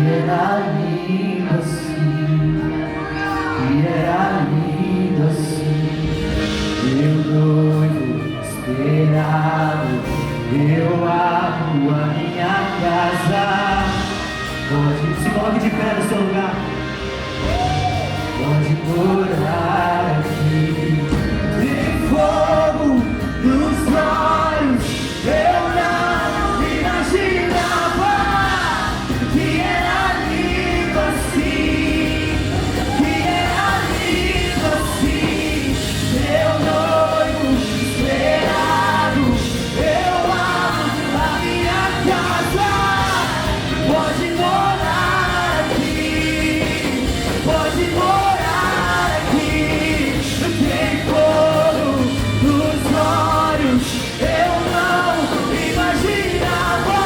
era lindo assim, que era lindo assim. Meu noivo esperado, eu abro a minha casa. Se coloque de pé no seu lugar. Pode morar aqui. Tem fogo nos olhos, eu não imaginava que era lindo assim, que era lindo assim. Meu noivo esperado, eu abro a minha casa. Pode morar aqui, pode morar aqui. Tem fogo nos olhos, eu não imaginava.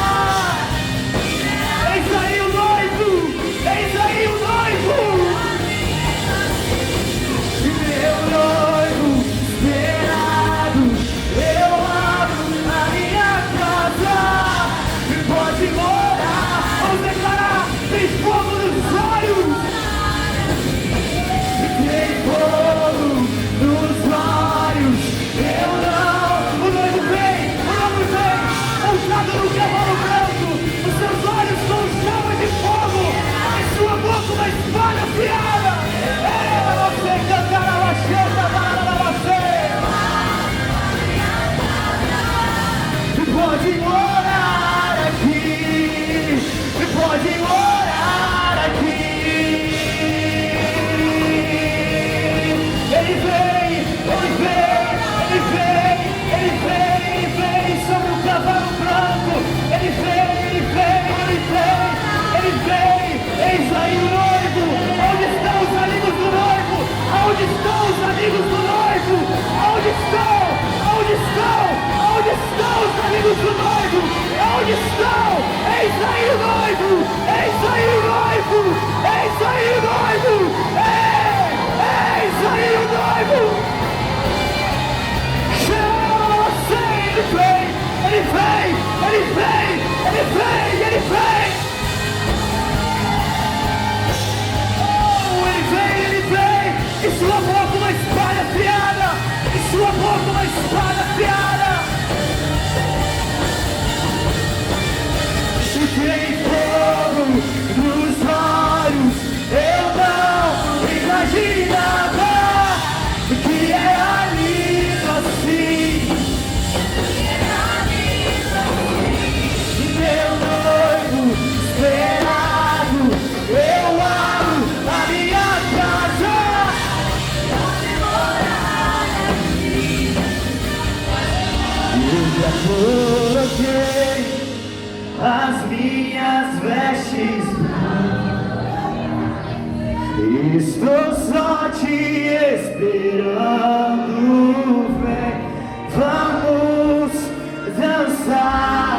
Eis aí o noivo, eis aí o noivo. Meu noivo esperado, eu abro a minha casa. Pode morar, vamos declarar, tem fogo nos olhos. Tem fogo nos olhos, eu não. O noivo vem, montado no cavalo branco. Os seus olhos são chamas de fogo, em sua boca uma espada afiada. Ela você cantará a cheta para você. Pode morar aqui, pode morar aqui. Ele vem, ele vem, ele vem, ele vem, ele vem sobre o cavalo branco. Ele vem, ele vem, ele vem, ele vem. Eis aí o noivo. Onde estão os amigos do noivo? Onde estão os amigos do noivo? Onde estão? Onde estão? Onde estão os amigos do noivo? Onde estão? Eis aí o noivo! Eis aí o noivo! Eis aí o noivo! Eis aí o noivo! Chama você! Ele vem! Ele vem! Ele vem! Ele vem! Ele vem! Oh, ele vem! Ele vem! Em sua boca uma espada afiada! Em sua boca uma espada afiada! Tem fogo nos olhos, eu não imaginava que era lindo assim. Meu noivo esperado, eu abro a minha casa. Eu já coloquei as minhas vestes brancas, estou só te esperando. Vem, vamos dançar,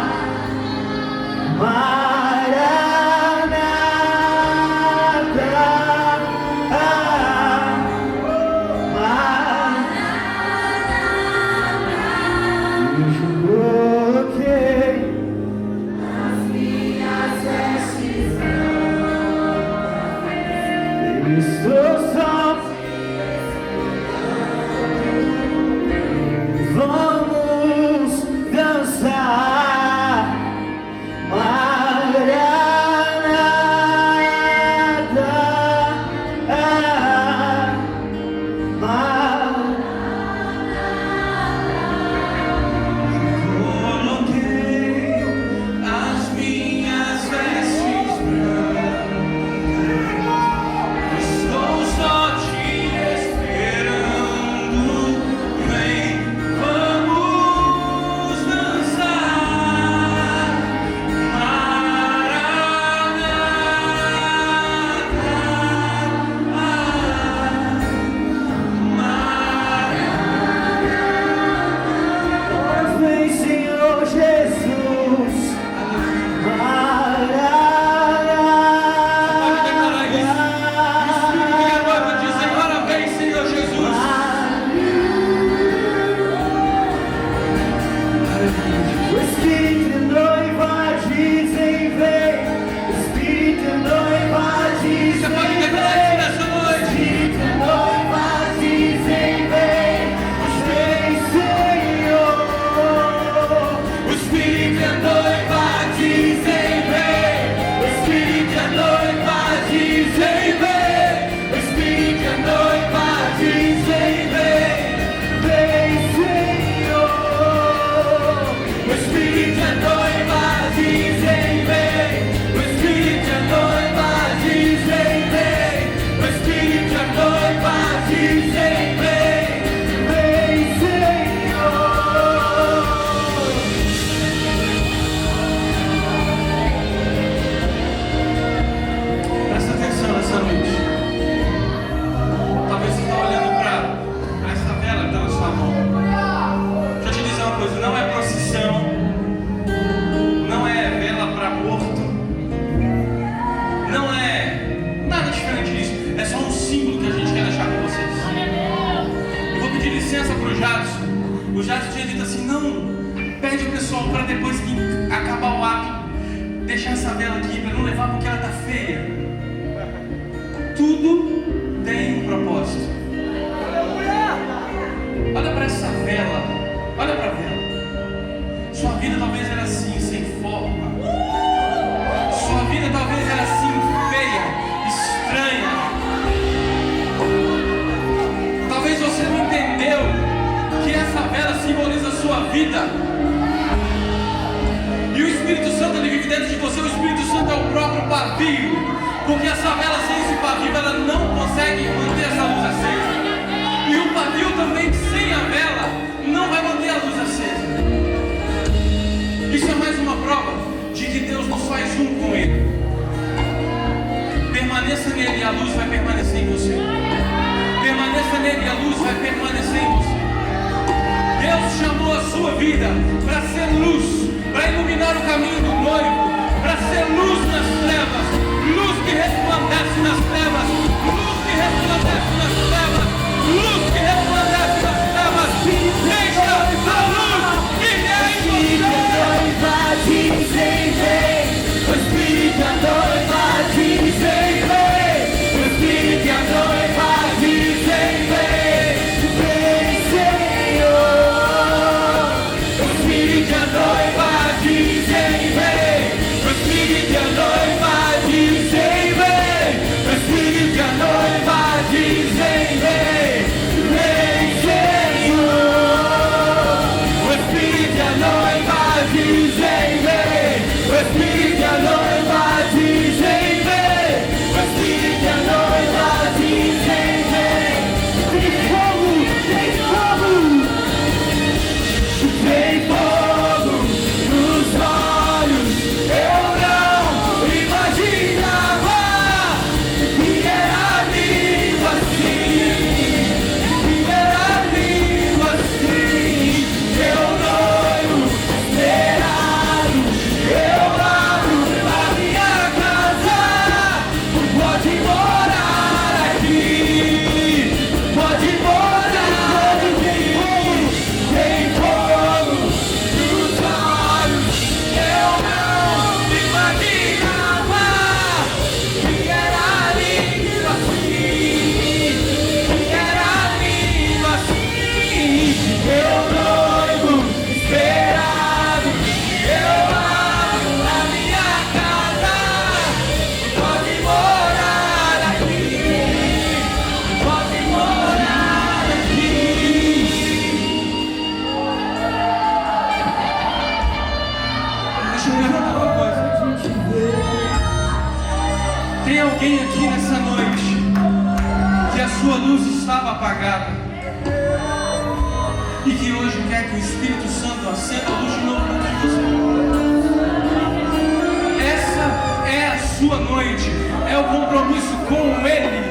Maranata. Eu coloquei estou só. Vamos dançar, Maranata. Coloquei as minhas vestes brancas, estou só te esperando. Vem, vamos dançar, Pois vem, Senhor Jesus, Pode declarar isso. O Espírito e a noiva dizem: ora vem, Senhor Jesus. O Espírito e a noiva dizem vem, o Espírito e a noiva coisa, não é procissão, não é vela para morto, não é nada diferente disso. É só um símbolo que a gente quer deixar com vocês. Eu vou pedir licença para o Jadson. O Jadson tinha dito assim: não, pede o pessoal para depois que acabar o ato deixar essa vela aqui, para não levar porque ela está feia. Tudo tem um propósito. Olha para essa vela, olha para a vela. Sua vida talvez era assim, sem forma. Sua vida talvez era assim, feia, estranha. Talvez você não entendeu que essa vela simboliza a sua vida. E o Espírito Santo, ele vive dentro de você. O Espírito Santo é o próprio pavio. Porque essa vela sem esse pavio, ela não consegue manter essa luz acesa. E o pavio também, sem a vela, não vai manter a luz acesa. Isso é mais uma prova de que Deus nos faz um com Ele. Permaneça nele e a luz vai permanecer em você. Permaneça nele e a luz vai permanecer em você. Deus chamou a sua vida para ser luz, para iluminar o caminho do noivo, para ser luz nas trevas, luz que resplandece nas trevas, luz que resplandece nas trevas, luz que resplandece nas trevas. Deixa a luz brilhar em você. O Espírito e a noiva dizem vem. O Espírito e a noiva dizem vem. Vem, Senhor. O Espírito e a noiva dizem vem. O Espírito e a noiva dizem vem. O Espírito e a noiva dizem vem. Vem, Senhor. O Espírito e a noiva dizem vem. O Espírito e a noiva dizem vem. O Espírito e a noiva dizem vem. Tem fogo, tem fogo. Tem fogo nos olhos. Eu não imaginava que era lindo assim. Que era lindo assim. Meu noivo esperado. Eu abro a minha casa. Pode morar aqui. Pode morar aqui. Tem fogo nos olhos. Eu não imaginava que era lindo assim. Que era lindo assim. Meu noivo esperado. Eu abro a minha casa. Pode morar aqui. Pode morar aqui. Deixa eu perguntar uma coisa. Tem alguém aqui nessa noite que a sua luz estava apagada e que hoje quer que o Espírito Santo acenda a luz de novo dentro de você? Essa é a sua noite, é o compromisso com Ele,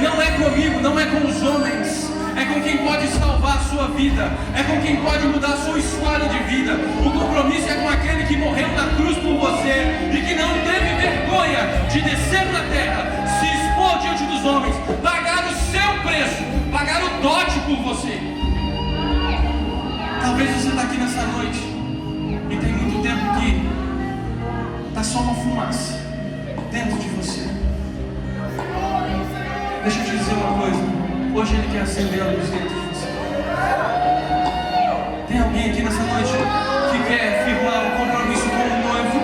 não é comigo, não é com os homens, é com quem pode salvar a sua vida, é com quem pode mudar a sua história de vida. O compromisso é com aquele que morreu na cruz por você e que não teve vergonha de descer na terra, se expor diante dos homens, pagar o seu preço, pagar o dote por você. Talvez você está aqui nessa noite e tem muito tempo que está só uma fumaça dentro de você. Deixa eu te dizer uma coisa. Hoje Ele quer acender a luz dentro de você. Tem alguém aqui nessa noite que quer firmar um compromisso com o noivo?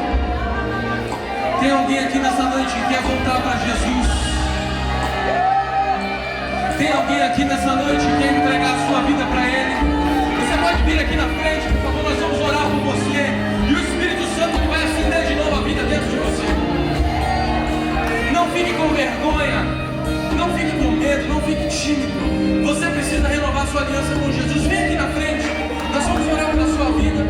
Tem alguém aqui nessa noite que quer voltar para Jesus? Tem alguém aqui nessa noite que quer entregar a sua vida para Ele? Você pode vir aqui na frente, por favor, nós vamos orar por você. E o Espírito Santo vai acender de novo a vida dentro de você. Não fique com vergonha. Não fique com medo, não fique tímido. Você precisa renovar sua aliança com Jesus. Vem aqui na frente. Nós vamos orar pela sua vida.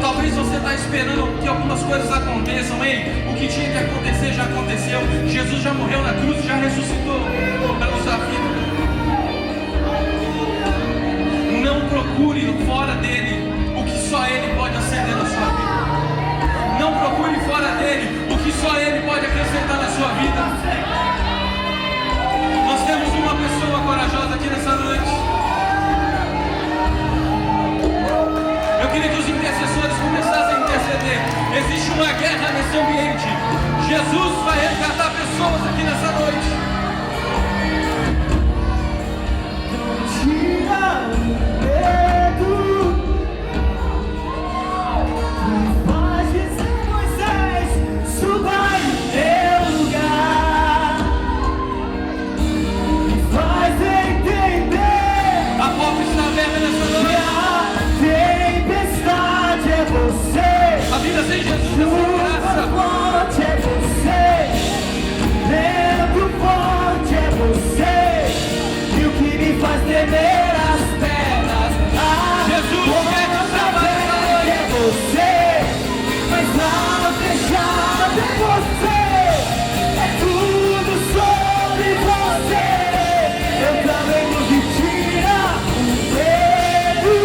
Talvez você está esperando que algumas coisas aconteçam. Ei, o que tinha que acontecer já aconteceu. Jesus já morreu na cruz, já ressuscitou pela sua vida. procure fora dele o que só ele pode acender na sua vida. Não procure fora dele o que só ele pode acrescentar na sua vida. Nós temos uma pessoa corajosa aqui nessa noite. Eu queria que os intercessores começassem a interceder. Existe uma guerra nesse ambiente. Jesus vai resgatar pessoas aqui nessa noite. Tira o medo. Faz dizer, Moisés, suba em teu lugar. Me faz entender. A porta está aberta nessa noite. Tempestade é você. A vida sem Jesus é sem graça. Forte é você. Vento forte é você. E o que me faz tremer as pernas. Jesus quer te salvar essa noite. É você. Mas a fechada é você. É tudo sobre você. Eu também me tira o medo.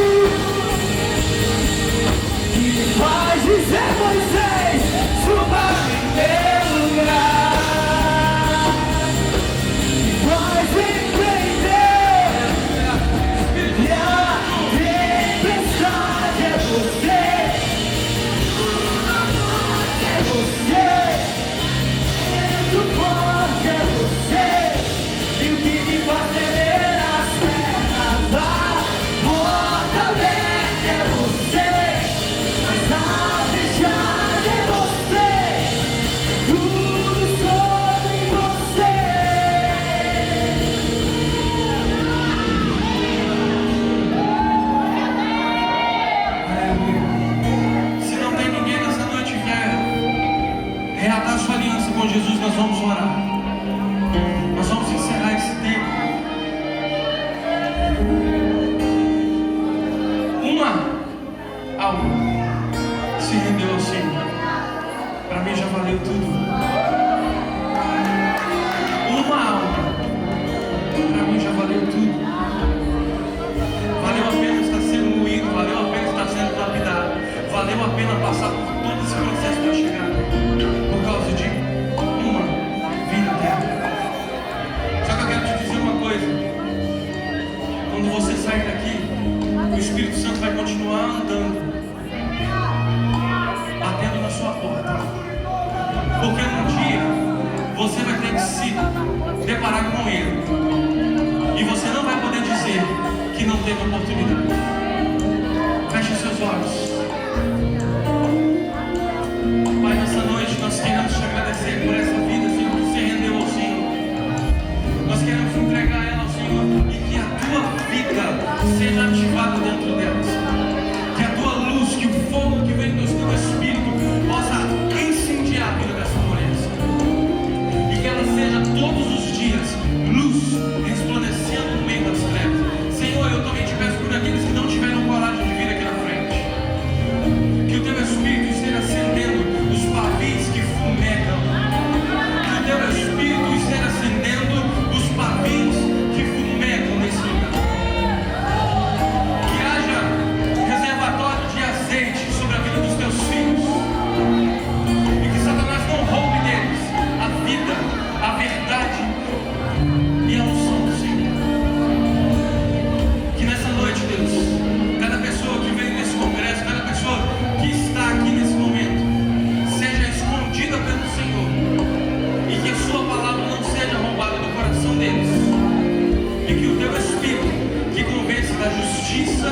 Faz dizer, Moisés, suba em teu lugar. Faz entender que a tempestade é você. É você. Muito forte é você. E o que me faz tremer as pernas. A porta aberta é você. Mas a fechada é você. Tudo sobre você. Se não tem ninguém nessa noite que quer reatar sua aliança com Jesus, nós vamos orar. Nós vamos encerrar esse tempo. Uma alma se rendeu ao Senhor. Para mim já valeu tudo. Uma alma, para mim já valeu tudo. Valeu a pena estar sendo moído, valeu a pena estar sendo lapidado, valeu a pena passar por todo esse processo para chegar, por causa de uma vida eterna. Só que eu quero te dizer uma coisa: quando você sair daqui, o Espírito Santo vai continuar andando, batendo na sua porta, porque um dia você vai ter que se deparar com Ele, e você não vai poder dizer que não teve oportunidade. Feche seus olhos. Pai, nessa noite nós queremos te agradecer por essa vida, Senhor, que se rendeu ao Senhor. Nós queremos entregar ela ao Senhor e que a tua vida seja ativada dentro dela, Senhor. Que a tua luz, que o fogo que vem do teu Espírito possa incendiar a vida dessa mulher, Senhor. E que ela seja todos os dias luz resplandecendo no meio das trevas. Senhor, eu também te peço por aqueles que não tiveram coragem de vir aqui na frente, que o teu Espírito esteja acendendo os pavis que fumegam, que o teu Espírito esteja acendendo os pavis que fumegam nesse lugar, que haja reservatório de azeite sobre a vida dos teus filhos, e que Satanás não roube deles a vida, a verdade e a unção do Senhor. Que nessa noite, Deus, cada pessoa que veio nesse congresso, cada pessoa que está aqui nesse momento, seja escondida pelo Senhor, e que a sua palavra não seja roubada do coração deles, e que o teu Espírito, que convence da justiça,